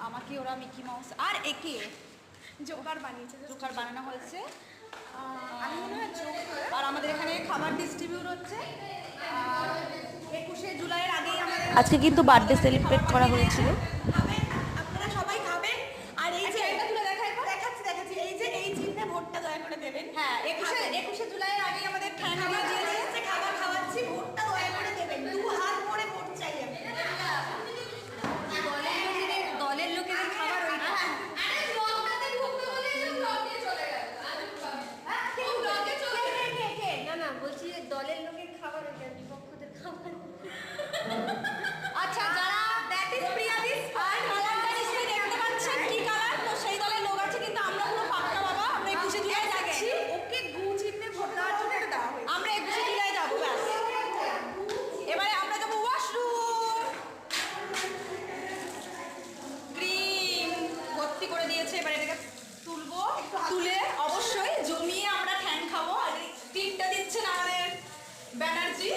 আমাকে ওরা Mickey mouse আর একে জোকার বানিয়েছে, জোকার বানানো হয়েছে। আমি মনে হয় জোকার। আর আমাদের এখানে খাবার ডিস্ট্রিবিউট হচ্ছে। আর 21শে জুলাইয়ের আগেই আমাদের আজকে কিন্তু বার্থডে সেলিব্রেট করা হয়েছিল। আপনারা সবাই খাবেন। আর এই যে দেখাচ্ছি এই যে এই চিহ্নে ভোটটা দয়া করে দেবেন। হ্যাঁ 21শে জুলাইয়ের আগেই আমাদের ঠ্যাং দিয়ে দিয়েছে। খাবার খাওয়াচ্ছি, ভোটটা দয়া করে দেবেন। 2 হাত ভরে ভোট চাই আমি। দলের লোকেদের খাবার ওইটা। না বলছি দলের লোকের খাবার ওইটা বিপক্ষদের খাবার। আচ্ছা যারা দ্যাট ইজ প্রিয়াদিস আর কালারটা নিশ্চয়ই দেখতে পাচ্ছেন কি কালার, তো সেই দলের লোক আছে কিন্তু আমরা পুরো পাক্কা বাবা। আমরা 21শে জুলাই যাচ্ছি। ওকে গু চিহ্নে ভোট দেওয়ার জন্য এটা দেওয়া হয়েছে। আমরা 21শে জুলাই যাবো ব্যাস। এবারে আমরা যাবো ওয়াশরুম। ক্রিম ভর্তি করে দিয়েছে, এবারে এটাকে তুলবো। তুলে অবশ্যই জমিয়ে আমরা ঠ্যাং খাবো। আর ক্রিমটা দিচ্ছেন আমাদের ব্যানার্জি।